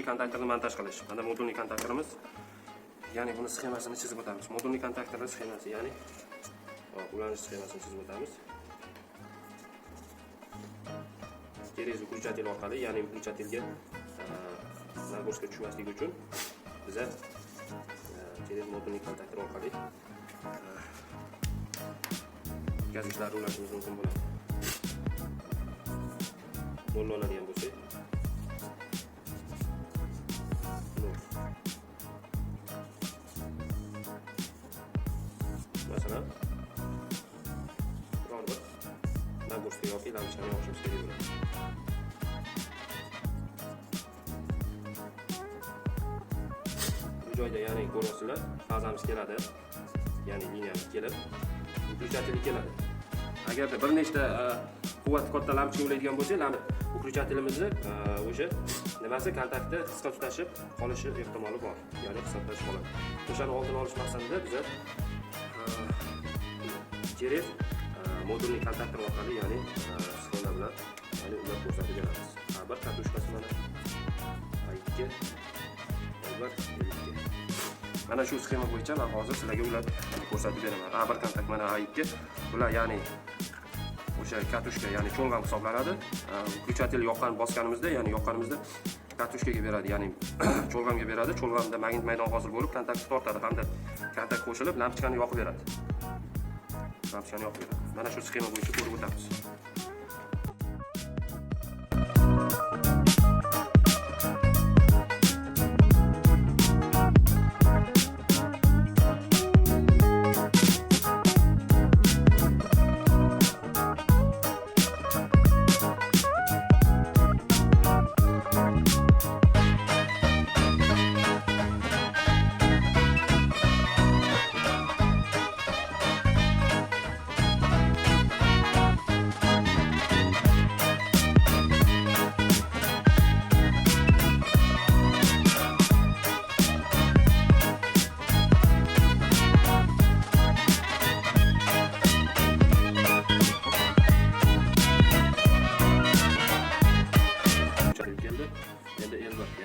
kontaktorni montaj qilish. Mana modulli kontaktorimiz. Ya'ni buni sxemasini chizib o'tamiz. Modulli kontaktorning sxemasi, ya'ni ulanish sxemasini chizib o'tamiz. Kerak включатель orqali, ya'ni включательga nagruska tushmasligi uchun biz kerak modulli kontaktor orqali gazishlarni ulashimiz mumkin bo'ladi. Nollanadigan bo'lsa masalan biron bir nagruska yoki lampochani yoqishimiz kerak bo'ladi. Bu joyda ya'ni ko'rasizlar, fazamiz keladi, ya'ni liniyamiz kelib, включатель keladi. Agarda bir nechta quvvat katta lampochka ulaydigan bo'lsa, включателimizni o'sha nimasi kontaktda qisqa tutashib qolishi ehtimoli bor, ya'ni qisqa tutashib qoladi. O'shani oldini olish maqsadida biz kerak modulli kontaktor orqali, ya'ni sxema bilan ulab ko'rsatib beramiz. Bir katushkasi mana A2 mana shu sxema bo'yicha men hozir sizlarga ulab ko'rsatib beraman. Bir kontakt mana A2. Bular ya'ni o'sha katushka, ya'ni cho'lg'am hisoblanadi. Включатель yoqqan bosganimizda, ya'ni yoqqanimizda katushkaga beradi, ya'ni cho'lg'amga beradi. Cho'lg'amda magnit maydon hosil bo'lib, kontaktni tortadi hamda kontakt qo'shilib, lampochkani yoqib beradi. Mana shu sxema bo'yicha ko'rib o'tamiz.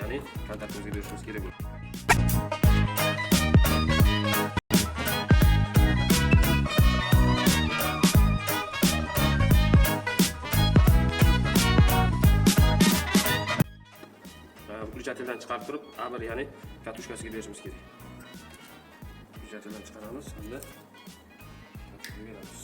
Ya'ni kontaktimizga berishimiz kerak bo'ladi. Включателdan chiqarib turib, bir ya'ni katushkasiga berishimiz kerak. Включателdan chiqaramiz hamda katushkaga beramiz.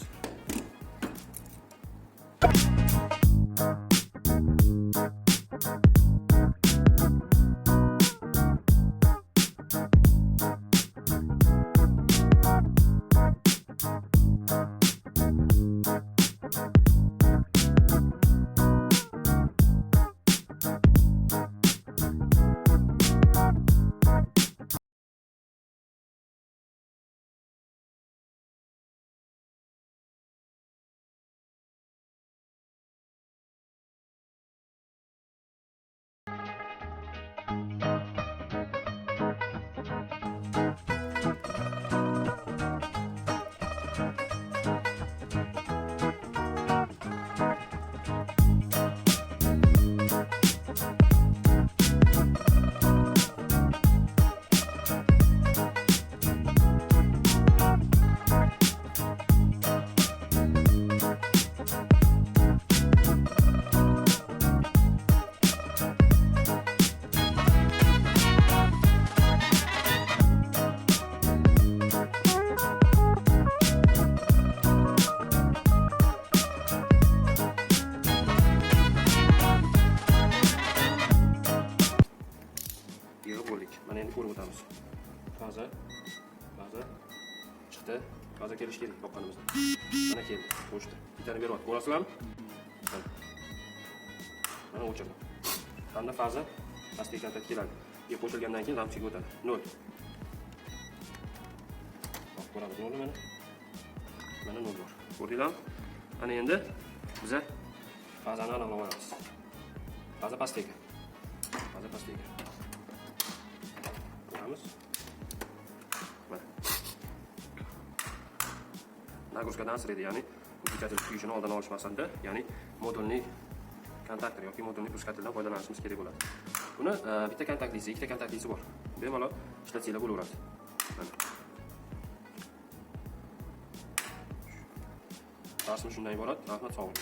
Mana endi ko'rib o'tamiz. Faza chiqdi. Faza kelish kerak yoqqanimizda. Mana keldi. Qo'shdi. Bittani beryapti. Ko'rasizlarmi? Mana o'chirdim. Hamda faza pastga kontakt keladi. Qo'shilgandan keyin lampochkaga o'tadi. 0. Ko'ramiz 0 mana. Mana 0 bor. Ko'rdinglarmi? Ana endi biz fazani aniqlab olamiz. Faza pastga. Nagruskadan asraydi, ya'ni включатель kuyishini oldini olish maqsadida, ya'ni modulli kontaktor yoki modulli включательdan foydalanishimiz kerak bo'ladi. Buni bitta kontaktlisi, ikkita kontaktlisi bor. Bemalol ishlatsanglar bo'laveradi. Mana. Darsimiz shundan iborat. Rahmat, sog' bo'ling.